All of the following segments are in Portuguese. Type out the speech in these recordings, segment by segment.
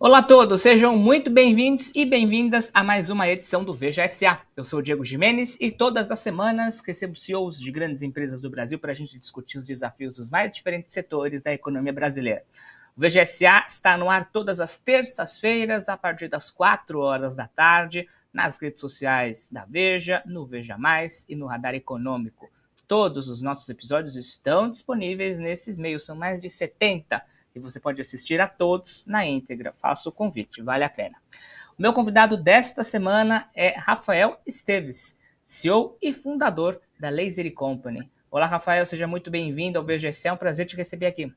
Olá a todos, sejam muito bem-vindos e bem-vindas a mais uma edição do Veja SA. Eu sou o Diego Gimenez e todas as semanas recebo CEOs de grandes empresas do Brasil para a gente discutir os desafios dos mais diferentes setores da economia brasileira. O Veja SA está no ar todas as terças-feiras, a partir das 4 horas da tarde, nas redes sociais da Veja, no Veja Mais e no Radar Econômico. Todos os nossos episódios estão disponíveis nesses meios, são mais de 70, e você pode assistir a todos na íntegra. Faço o convite, vale a pena. O meu convidado desta semana é Rafael Esteves, CEO e fundador da Laser Company. Olá, Rafael, seja muito bem-vindo ao VGC, é um prazer te receber aqui.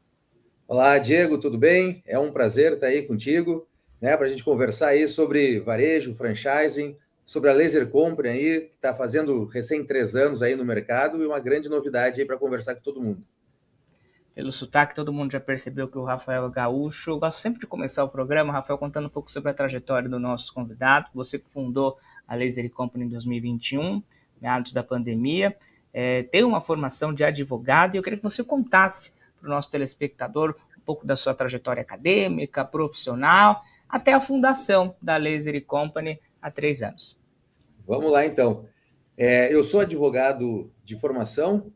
Olá, Diego, tudo bem? É um prazer estar aí contigo, né, para a gente conversar aí sobre varejo, franchising, sobre a Laser Company aí, que está fazendo recém 3 anos aí no mercado e uma grande novidade aí para conversar com todo mundo. Pelo sotaque, todo mundo já percebeu que o Rafael é gaúcho. Eu gosto sempre de começar o programa, Rafael, contando um pouco sobre a trajetória do nosso convidado. Você que fundou a Laser Company em 2021, meados da pandemia, tem uma formação de advogado e eu queria que você contasse para o nosso telespectador um pouco da sua trajetória acadêmica, profissional, até a fundação da Laser Company há 3 anos. Vamos lá, então. Eu sou advogado de formação,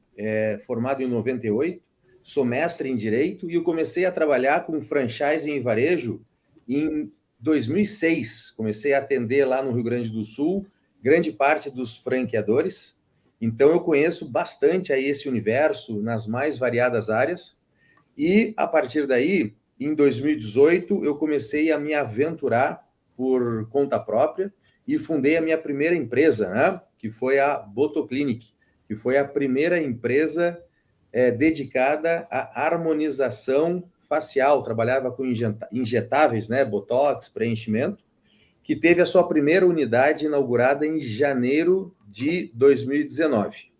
formado em 98, sou mestre em Direito e eu comecei a trabalhar com franchising e varejo em 2006. Comecei a atender lá no Rio Grande do Sul, grande parte dos franqueadores. Então, eu conheço bastante aí esse universo nas mais variadas áreas. E, a partir daí, em 2018, eu comecei a me aventurar por conta própria e fundei a minha primeira empresa, né? Que foi a Botoclinic, que foi a primeira empresa dedicada à harmonização facial. Trabalhava com injetáveis, né? Botox, preenchimento, que teve a sua primeira unidade inaugurada em janeiro de 2019.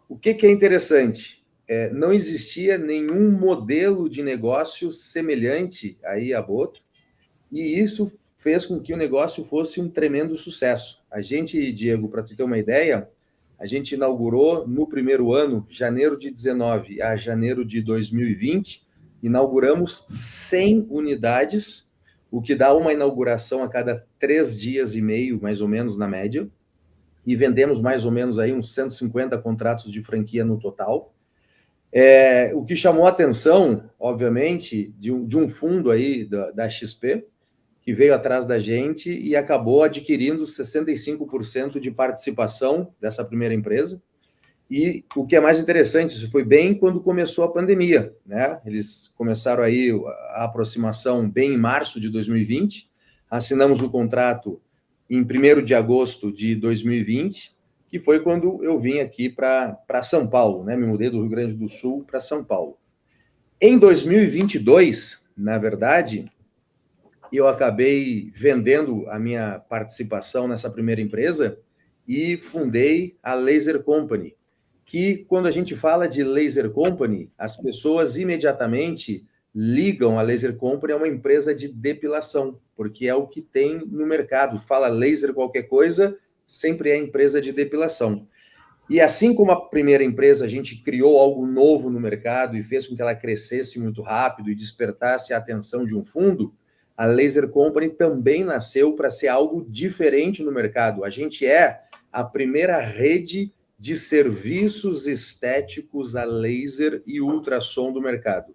O que é interessante? Não existia nenhum modelo de negócio semelhante aí à Boto, e isso fez com que o negócio fosse um tremendo sucesso. A gente, Diego, para tu ter uma ideia, a gente inaugurou no primeiro ano, janeiro de 19 a janeiro de 2020, inauguramos 100 unidades, o que dá uma inauguração a cada 3 dias e meio, mais ou menos, na média, e vendemos mais ou menos aí uns 150 contratos de franquia no total. O que chamou a atenção, obviamente, de um fundo aí da XP, que veio atrás da gente e acabou adquirindo 65% de participação dessa primeira empresa. E o que é mais interessante, isso foi bem quando começou a pandemia, né? Eles começaram aí a aproximação bem em março de 2020, assinamos o contrato em 1º de agosto de 2020, que foi quando eu vim aqui para São Paulo, né? Me mudei do Rio Grande do Sul para São Paulo. Em 2022, na verdade, eu acabei vendendo a minha participação nessa primeira empresa e fundei a Laser Company, que quando a gente fala de Laser Company, as pessoas imediatamente ligam a Laser Company a uma empresa de depilação, porque é o que tem no mercado. Fala laser qualquer coisa, sempre é empresa de depilação. E assim como a primeira empresa, a gente criou algo novo no mercado e fez com que ela crescesse muito rápido e despertasse a atenção de um fundo, a Laser Company também nasceu para ser algo diferente no mercado. A gente é a primeira rede de serviços estéticos a laser e ultrassom do mercado.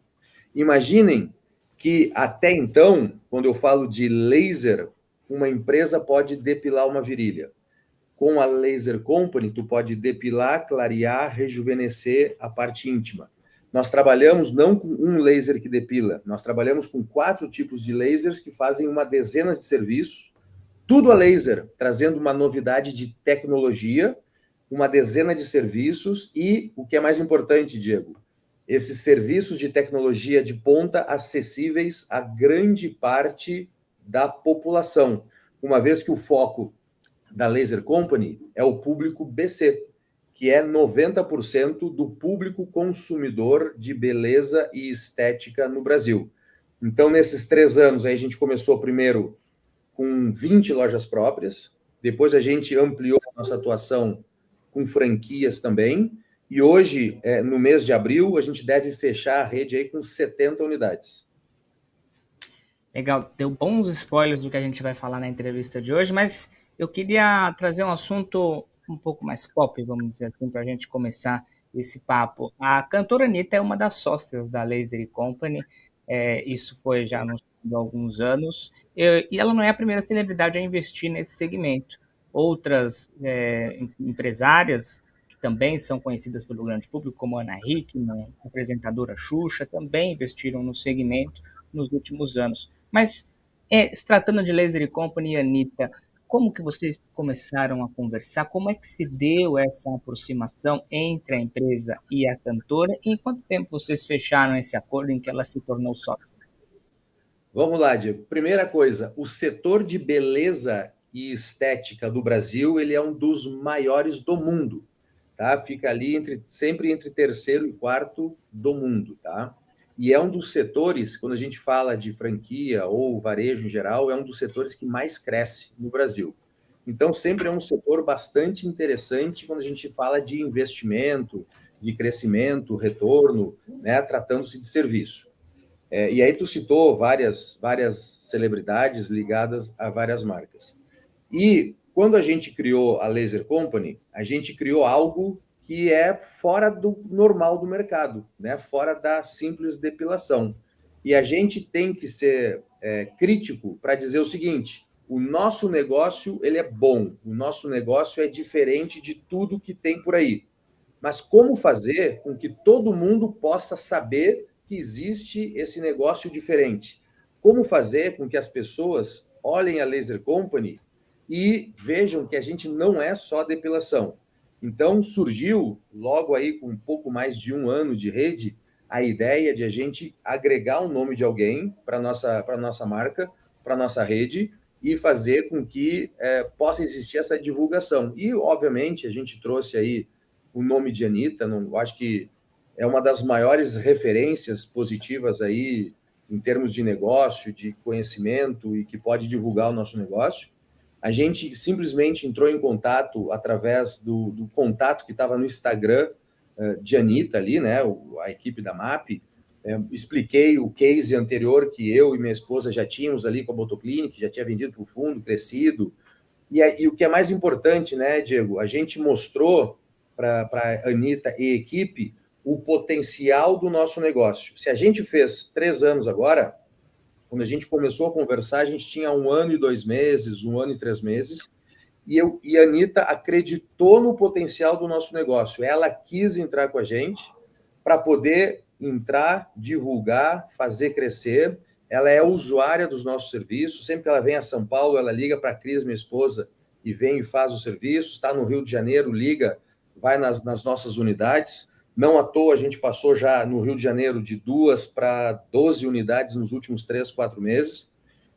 Imaginem que até então, quando eu falo de laser, uma empresa pode depilar uma virilha. Com a Laser Company, tu pode depilar, clarear, rejuvenescer a parte íntima. Nós trabalhamos não com um laser que depila, nós trabalhamos com 4 tipos de lasers que fazem uma dezena de serviços, tudo a laser, trazendo uma novidade de tecnologia, uma dezena de serviços e, o que é mais importante, Diego, esses serviços de tecnologia de ponta acessíveis a grande parte da população, uma vez que o foco da Laser Company é o público BC, que é 90% do público consumidor de beleza e estética no Brasil. Então, nesses 3 anos, aí a gente começou primeiro com 20 lojas próprias, depois a gente ampliou a nossa atuação com franquias também, e hoje, no mês de abril, a gente deve fechar a rede aí com 70 unidades. Legal, deu bons spoilers do que a gente vai falar na entrevista de hoje, mas eu queria trazer um assunto um pouco mais pop, vamos dizer assim, para a gente começar esse papo. A cantora Anitta é uma das sócias da Laser Company, isso foi já anunciado há alguns anos, e ela não é a primeira celebridade a investir nesse segmento. Outras empresárias, que também são conhecidas pelo grande público, como Ana Hickman, a apresentadora Xuxa, também investiram no segmento nos últimos anos. Mas, se tratando de Laser Company e Anitta, como que vocês começaram a conversar? Como é que se deu essa aproximação entre a empresa e a cantora? E em quanto tempo vocês fecharam esse acordo em que ela se tornou sócia? Vamos lá, Diego. Primeira coisa, o setor de beleza e estética do Brasil, ele é um dos maiores do mundo, tá? Fica ali sempre entre terceiro e quarto do mundo, tá? E é um dos setores, quando a gente fala de franquia ou varejo em geral, é um dos setores que mais cresce no Brasil. Então, sempre é um setor bastante interessante quando a gente fala de investimento, de crescimento, retorno, né? Tratando-se de serviço. E aí tu citou várias celebridades ligadas a várias marcas. E quando a gente criou a Laser Company, a gente criou algo que é fora do normal do mercado, né? Fora da simples depilação. E a gente tem que ser crítico para dizer o seguinte: o nosso negócio ele é bom, o nosso negócio é diferente de tudo que tem por aí. Mas como fazer com que todo mundo possa saber que existe esse negócio diferente? Como fazer com que as pessoas olhem a Laser Company e vejam que a gente não é só depilação? Então surgiu, logo aí com um pouco mais de um ano de rede, a ideia de a gente agregar o nome de alguém para a nossa marca, para a nossa rede, e fazer com que possa existir essa divulgação. E, obviamente, a gente trouxe aí o nome de Anitta, não, acho que é uma das maiores referências positivas aí em termos de negócio, de conhecimento e que pode divulgar o nosso negócio. A gente simplesmente entrou em contato através do contato que estava no Instagram de Anitta ali, né, a equipe da MAP. Expliquei o case anterior que eu e minha esposa já tínhamos ali com a Botoclinic, já tinha vendido para o fundo, crescido. E o que é mais importante, né, Diego, a gente mostrou para a Anitta e equipe o potencial do nosso negócio. Se a gente fez 3 anos agora, quando a gente começou a conversar, a gente tinha 1 ano e 2 meses, 1 ano e 3 meses, e a Anitta acreditou no potencial do nosso negócio. Ela quis entrar com a gente para poder entrar, divulgar, fazer crescer. Ela é usuária dos nossos serviços. Sempre que ela vem a São Paulo, ela liga para a Cris, minha esposa, e vem e faz o serviço. Está no Rio de Janeiro, liga, vai nas nossas unidades. Não à toa, a gente passou já no Rio de Janeiro de 2 para 12 unidades nos últimos 3, 4 meses.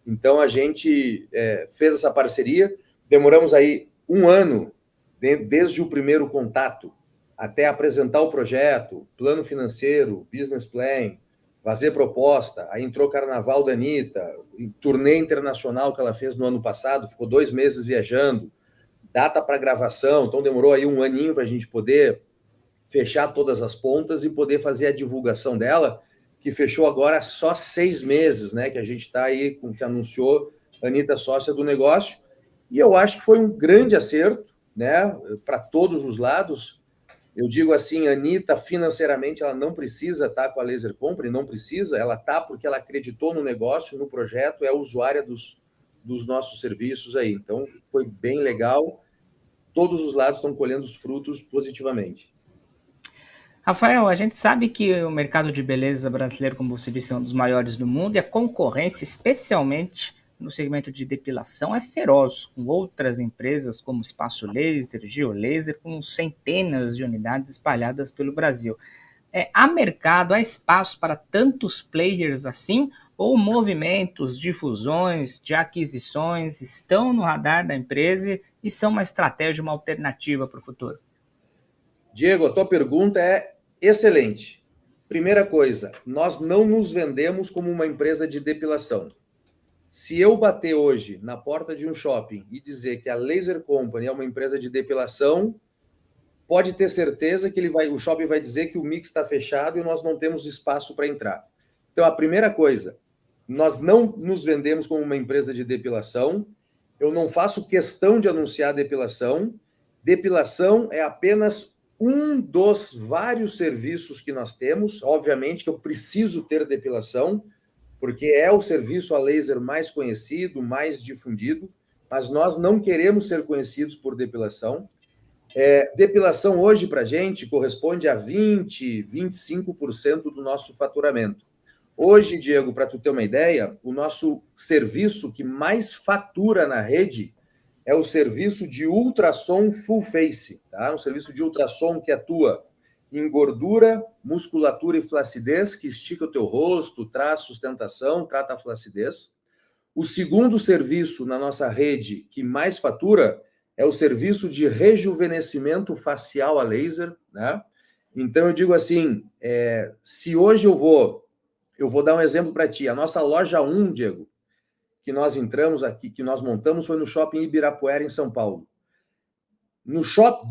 Então, a gente fez essa parceria. Demoramos aí 1 ano, desde o primeiro contato, até apresentar o projeto, plano financeiro, business plan, fazer proposta. Aí entrou o Carnaval da Anitta, turnê internacional que ela fez no ano passado, ficou 2 meses viajando, data para gravação, então demorou aí 1 aninho para a gente poder fechar todas as pontas e poder fazer a divulgação dela, que fechou agora só 6 meses, né? Que a gente está aí, com que anunciou a Anitta sócia do negócio. E eu acho que foi um grande acerto, né? Para todos os lados. Eu digo assim, a Anitta, financeiramente, ela não precisa estar com a Laser Company, não precisa, ela está porque ela acreditou no negócio, no projeto, é usuária dos nossos serviços aí. Então, foi bem legal. Todos os lados estão colhendo os frutos positivamente. Rafael, a gente sabe que o mercado de beleza brasileiro, como você disse, é um dos maiores do mundo e a concorrência, especialmente no segmento de depilação, é feroz, com outras empresas como Espaço Laser, Geolaser, com centenas de unidades espalhadas pelo Brasil. Há mercado, há espaço para tantos players assim, ou movimentos de fusões, de aquisições estão no radar da empresa e são uma estratégia, uma alternativa para o futuro? Diego, a tua pergunta é excelente. Primeira coisa, nós não nos vendemos como uma empresa de depilação. Se eu bater hoje na porta de um shopping e dizer que a Laser Company é uma empresa de depilação, pode ter certeza que o shopping vai dizer que o mix está fechado e nós não temos espaço para entrar. Então, a primeira coisa, nós não nos vendemos como uma empresa de depilação, eu não faço questão de anunciar depilação. Depilação é apenas um dos vários serviços que nós temos. Obviamente que eu preciso ter depilação, porque é o serviço a laser mais conhecido, mais difundido, mas nós não queremos ser conhecidos por depilação. Depilação hoje para a gente corresponde a 20, 25% do nosso faturamento. Hoje, Diego, para tu ter uma ideia, o nosso serviço que mais fatura na rede é o serviço de ultrassom full face, tá? Um serviço de ultrassom que atua em gordura, musculatura e flacidez, que estica o teu rosto, traz sustentação, trata a flacidez. O segundo serviço na nossa rede que mais fatura é o serviço de rejuvenescimento facial a laser, né? Então eu digo assim, se hoje eu vou dar um exemplo para ti, a nossa loja 1, Diego, que nós entramos aqui, que nós montamos, foi no Shopping Ibirapuera, em São Paulo.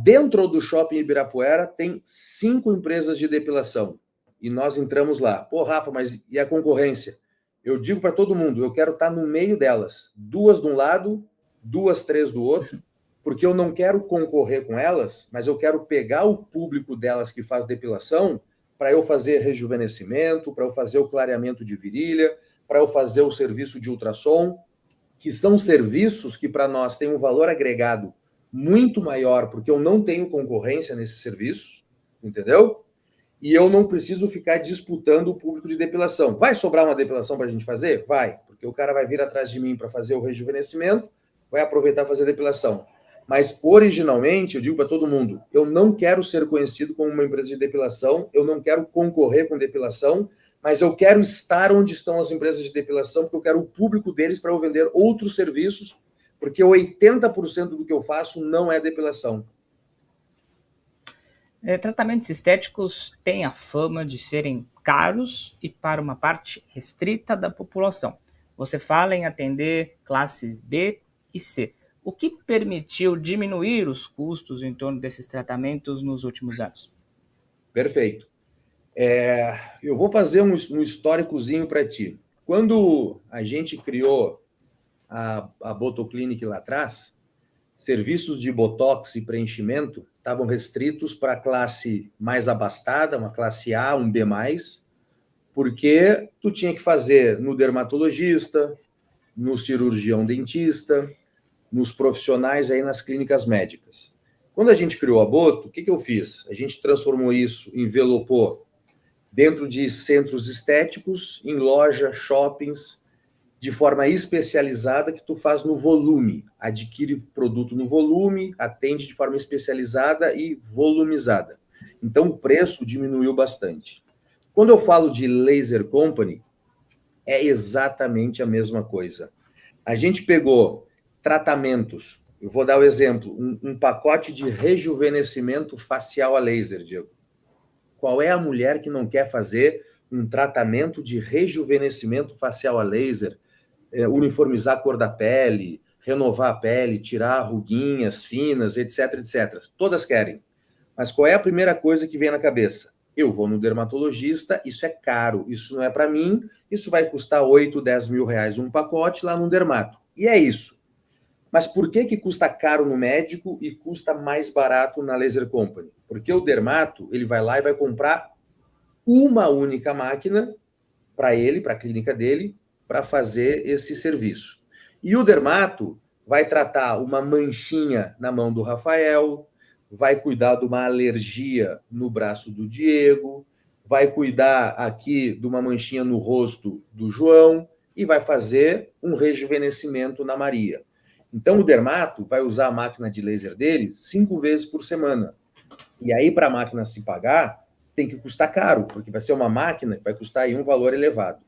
Dentro do Shopping Ibirapuera, tem 5 empresas de depilação. E nós entramos lá. Pô, Rafa, mas e a concorrência? Eu digo para todo mundo, eu quero estar no meio delas. 2 de um lado, 2, 3 do outro, porque eu não quero concorrer com elas, mas eu quero pegar o público delas que faz depilação para eu fazer rejuvenescimento, para eu fazer o clareamento de virilha, para eu fazer o serviço de ultrassom, que são serviços que para nós têm um valor agregado muito maior, porque eu não tenho concorrência nesses serviços, entendeu? E eu não preciso ficar disputando o público de depilação. Vai sobrar uma depilação para a gente fazer? Vai, porque o cara vai vir atrás de mim para fazer o rejuvenescimento, vai aproveitar e fazer a depilação. Mas, originalmente, eu digo para todo mundo, eu não quero ser conhecido como uma empresa de depilação, eu não quero concorrer com depilação, mas eu quero estar onde estão as empresas de depilação, porque eu quero o público deles para eu vender outros serviços, porque 80% do que eu faço não é depilação. Tratamentos estéticos têm a fama de serem caros e para uma parte restrita da população. Você fala em atender classes B e C. O que permitiu diminuir os custos em torno desses tratamentos nos últimos anos? Perfeito. Eu vou fazer um históricozinho para ti. Quando a gente criou a Botoclinic lá atrás, serviços de botox e preenchimento estavam restritos para a classe mais abastada, uma classe A, um B+, porque tu tinha que fazer no dermatologista, no cirurgião dentista, nos profissionais aí nas clínicas médicas. Quando a gente criou a Boto, o que eu fiz? A gente transformou isso, envelopou dentro de centros estéticos, em loja, shoppings, de forma especializada, que tu faz no volume, adquire produto no volume, atende de forma especializada e volumizada. Então, o preço diminuiu bastante. Quando eu falo de laser company, é exatamente a mesma coisa. A gente pegou tratamentos, eu vou dar o exemplo, um pacote de rejuvenescimento facial a laser, Diego. Qual é a mulher que não quer fazer um tratamento de rejuvenescimento facial a laser, uniformizar a cor da pele, renovar a pele, tirar ruguinhas finas, etc, etc. Todas querem. Mas qual é a primeira coisa que vem na cabeça? Eu vou no dermatologista, isso é caro, isso não é para mim, isso vai custar 8, 10 mil reais um pacote lá no dermato. E é isso. Mas por que custa caro no médico e custa mais barato na Laser Company? Porque o dermato, ele vai lá e vai comprar uma única máquina para ele, para a clínica dele, para fazer esse serviço. E o dermato vai tratar uma manchinha na mão do Rafael, vai cuidar de uma alergia no braço do Diego, vai cuidar aqui de uma manchinha no rosto do João e vai fazer um rejuvenescimento na Maria. Então, o dermato vai usar a máquina de laser dele 5 vezes por semana. E aí, para a máquina se pagar, tem que custar caro, porque vai ser uma máquina que vai custar aí um valor elevado.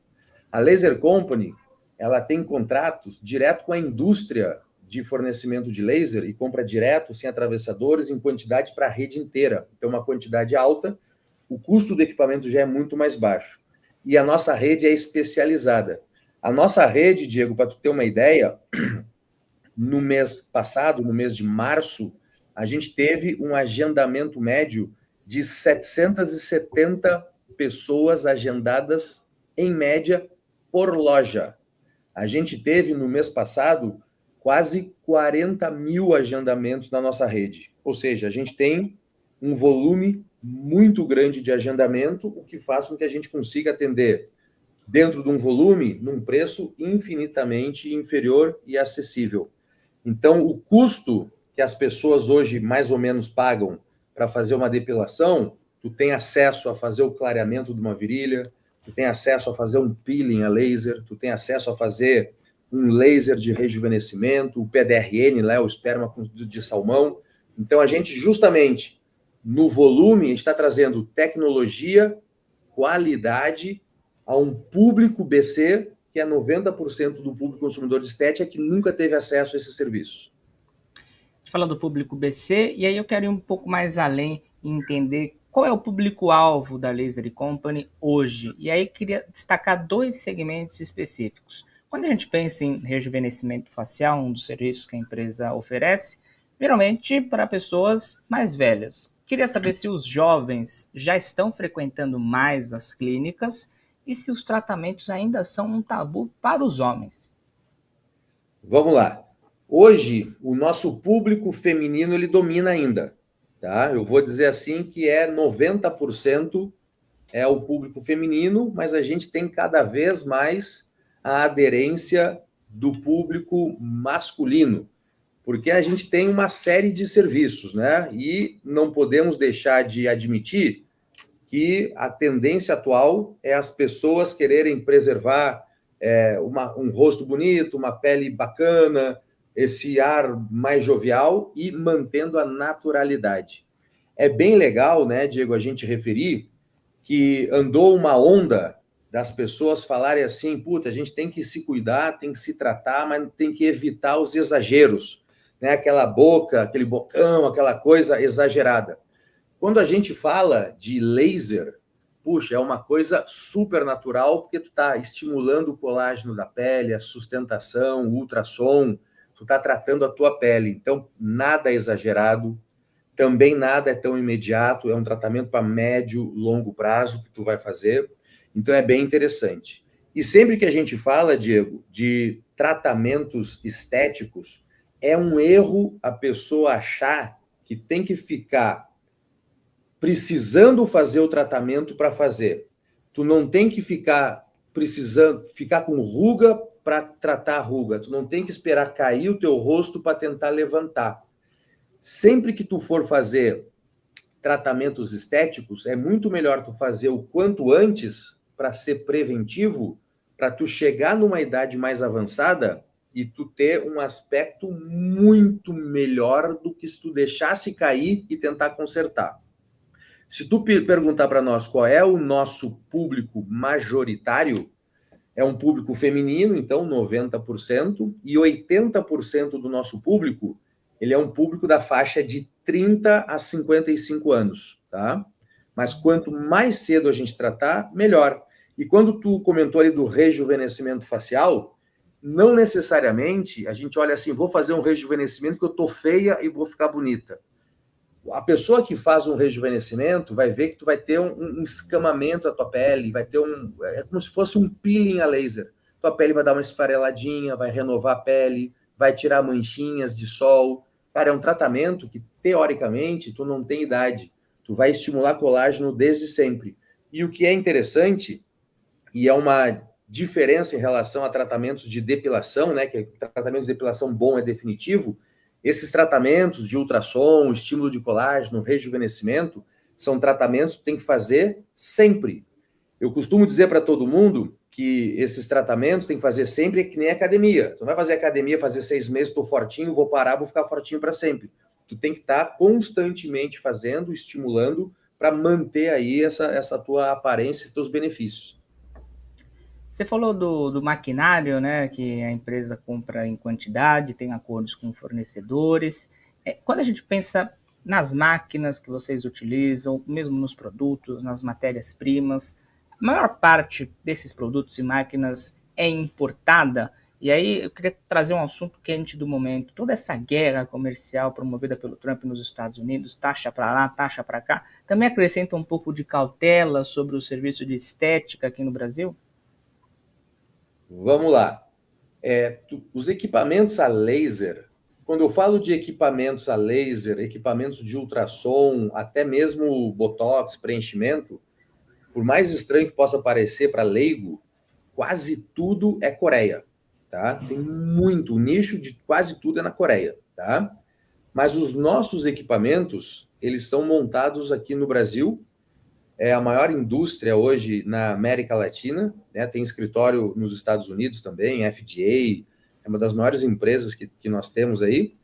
A Laser Company, ela tem contratos direto com a indústria de fornecimento de laser e compra direto, sem atravessadores, em quantidade para a rede inteira. Então, uma quantidade alta, o custo do equipamento já é muito mais baixo. E a nossa rede é especializada. A nossa rede, Diego, para tu ter uma ideia, no mês passado, no mês de março, a gente teve um agendamento médio de 770 pessoas agendadas, em média, por loja. A gente teve, no mês passado, quase 40 mil agendamentos na nossa rede. Ou seja, a gente tem um volume muito grande de agendamento, o que faz com que a gente consiga atender dentro de um volume, num preço infinitamente inferior e acessível. Então, o custo que as pessoas hoje mais ou menos pagam para fazer uma depilação, tu tem acesso a fazer o clareamento de uma virilha, tu tem acesso a fazer um peeling a laser, tu tem acesso a fazer um laser de rejuvenescimento, o PDRN, o esperma de salmão. Então, a gente justamente, no volume, a gente está trazendo tecnologia, qualidade a um público BC, que é 90% do público consumidor de estética que nunca teve acesso a esses serviços. Fala do público BC, e aí eu quero ir um pouco mais além e entender qual é o público-alvo da Laser Company hoje. E aí queria destacar dois segmentos específicos. Quando a gente pensa em rejuvenescimento facial, um dos serviços que a empresa oferece, geralmente para pessoas mais velhas. Queria saber se os jovens já estão frequentando mais as clínicas e se os tratamentos ainda são um tabu para os homens. Vamos lá. Hoje, o nosso público feminino ele domina ainda. Tá? Eu vou dizer assim que é 90% é o público feminino, mas a gente tem cada vez mais a aderência do público masculino, porque a gente tem uma série de serviços, né? E não podemos deixar de admitir que a tendência atual é as pessoas quererem preservar um rosto bonito, uma pele bacana, esse ar mais jovial e mantendo a naturalidade. É bem legal, né, Diego, a gente referir que andou uma onda das pessoas falarem assim, puta, a gente tem que se cuidar, tem que se tratar, mas tem que evitar os exageros, né? Aquela boca, aquele bocão, aquela coisa exagerada. Quando a gente fala de laser, puxa, é uma coisa super natural, porque tu está estimulando o colágeno da pele, a sustentação, o ultrassom, tu está tratando a tua pele. Então, nada é exagerado, também nada é tão imediato, é um tratamento para médio, longo prazo que tu vai fazer. Então, é bem interessante. E sempre que a gente fala, Diego, de tratamentos estéticos, é um erro a pessoa achar que tem que ficar precisando fazer o tratamento para fazer. Tu não tem que ficar precisando, ficar com ruga para tratar a ruga. Tu não tem que esperar cair o teu rosto para tentar levantar. Sempre que tu for fazer tratamentos estéticos, é muito melhor tu fazer o quanto antes para ser preventivo, para tu chegar numa idade mais avançada e tu ter um aspecto muito melhor do que se tu deixasse cair e tentar consertar. Se tu perguntar para nós qual é o nosso público majoritário, é um público feminino, então 90%, e 80% do nosso público, ele é um público da faixa de 30 a 55 anos, tá? Mas quanto mais cedo a gente tratar, melhor. E quando tu comentou ali do rejuvenescimento facial, não necessariamente a gente olha assim, vou fazer um rejuvenescimento que eu tô feia e vou ficar bonita. A pessoa que faz um rejuvenescimento vai ver que tu vai ter um escamamento da tua pele, vai ter é como se fosse um peeling a laser. Tua pele vai dar uma esfareladinha, vai renovar a pele, vai tirar manchinhas de sol. Cara, é um tratamento que, teoricamente, tu não tem idade. Tu vai estimular colágeno desde sempre. E o que é interessante, e é uma diferença em relação a tratamentos de depilação, né, que tratamento de depilação bom é definitivo, esses tratamentos de ultrassom, estímulo de colágeno, rejuvenescimento, são tratamentos que tem que fazer sempre. Eu costumo dizer para todo mundo que esses tratamentos tem que fazer sempre, que nem academia. Tu não vai fazer academia, fazer 6 meses, estou fortinho, vou parar, vou ficar fortinho para sempre. Tu tem que estar constantemente fazendo, estimulando, para manter aí essa tua aparência e teus benefícios. Você falou do maquinário, né, que a empresa compra em quantidade, tem acordos com fornecedores. Quando a gente pensa nas máquinas que vocês utilizam, mesmo nos produtos, nas matérias-primas, a maior parte desses produtos e máquinas é importada. E aí eu queria trazer um assunto quente do momento. Toda essa guerra comercial promovida pelo Trump nos Estados Unidos, taxa para lá, taxa para cá, também acrescenta um pouco de cautela sobre o serviço de estética aqui no Brasil? Vamos lá. Os equipamentos a laser, quando eu falo de equipamentos a laser, equipamentos de ultrassom, até mesmo botox, preenchimento, por mais estranho que possa parecer para leigo, quase tudo é Coreia, tá? Tem muito, o nicho de quase tudo é na Coreia, tá? Mas os nossos equipamentos, eles são montados aqui no Brasil. É a maior indústria hoje na América Latina, né? Tem escritório nos Estados Unidos também, FDA, é uma das maiores empresas que nós temos aí.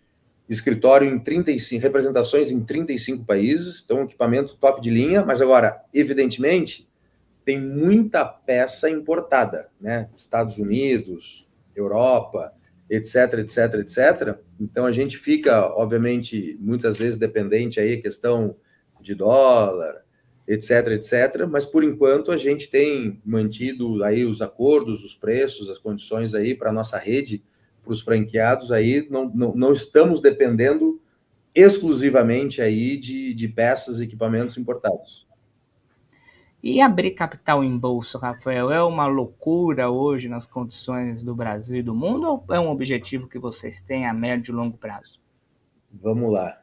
Escritório em 35, representações em 35 países, então equipamento top de linha, mas agora, evidentemente, tem muita peça importada, né? Estados Unidos, Europa, etc, etc, etc. Então a gente fica, obviamente, muitas vezes dependente aí questão de dólar, etc, etc. Mas por enquanto a gente tem mantido aí os acordos, os preços, as condições aí para a nossa rede, para os franqueados aí, não estamos dependendo exclusivamente aí de peças e equipamentos importados. E abrir capital em bolsa, Rafael, é uma loucura hoje nas condições do Brasil e do mundo ou é um objetivo que vocês têm a médio e longo prazo? Vamos lá.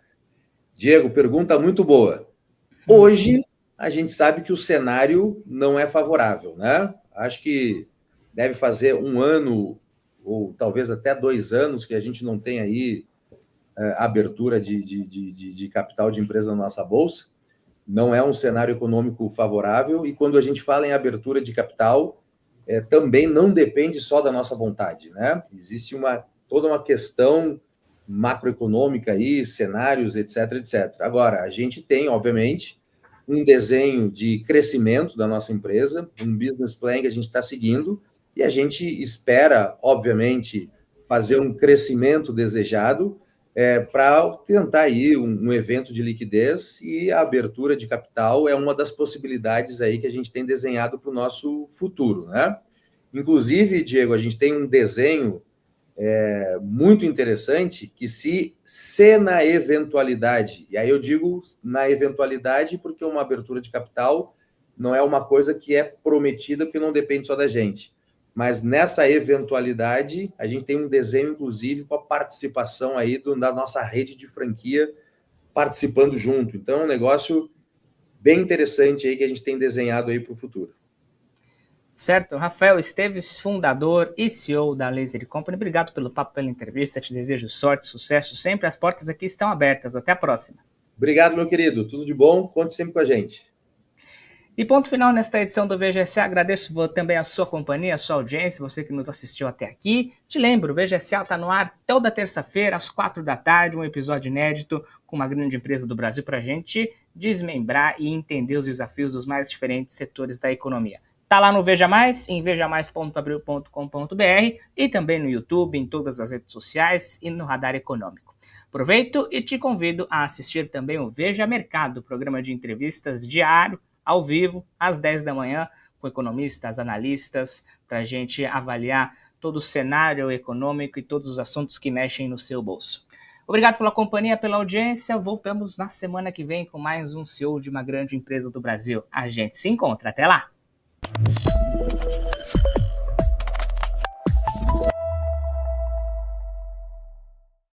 Diego, pergunta muito boa. Hoje, a gente sabe que o cenário não é favorável, né? Acho que deve fazer um ano, ou talvez até 2 anos, que a gente não tem aí abertura de capital de empresa na nossa bolsa. Não é um cenário econômico favorável, e quando a gente fala em abertura de capital, também não depende só da nossa vontade, né? Existe toda uma questão macroeconômica aí, cenários, etc, etc. Agora, a gente tem, obviamente, um desenho de crescimento da nossa empresa, um business plan que a gente está seguindo, e a gente espera, obviamente, fazer um crescimento desejado para tentar aí um evento de liquidez, e a abertura de capital é uma das possibilidades aí que a gente tem desenhado para o nosso futuro, né? Inclusive, Diego, a gente tem um desenho muito interessante que se na eventualidade, e aí eu digo na eventualidade porque uma abertura de capital não é uma coisa que é prometida, porque não depende só da gente. Mas nessa eventualidade, a gente tem um desenho, inclusive, com a participação aí da nossa rede de franquia participando junto. Então, é um negócio bem interessante aí que a gente tem desenhado aí para o futuro. Certo, Rafael Esteves, fundador e CEO da Laser Company. Obrigado pelo papo, pela entrevista. Te desejo sorte, sucesso sempre. As portas aqui estão abertas. Até a próxima. Obrigado, meu querido. Tudo de bom. Conte sempre com a gente. E ponto final nesta edição do VGSA. Agradeço também a sua companhia, a sua audiência, você que nos assistiu até aqui. Te lembro, o VGSA está no ar toda terça-feira, às 4 da tarde, um episódio inédito com uma grande empresa do Brasil para a gente desmembrar e entender os desafios dos mais diferentes setores da economia. Tá lá no Veja Mais, em vejamais.abril.com.br, e também no YouTube, em todas as redes sociais e no Radar Econômico. Aproveito e te convido a assistir também o Veja Mercado, programa de entrevistas diário, ao vivo, às 10 da manhã, com economistas, analistas, para a gente avaliar todo o cenário econômico e todos os assuntos que mexem no seu bolso. Obrigado pela companhia, pela audiência. Voltamos na semana que vem com mais um CEO de uma grande empresa do Brasil. A gente se encontra. Até lá!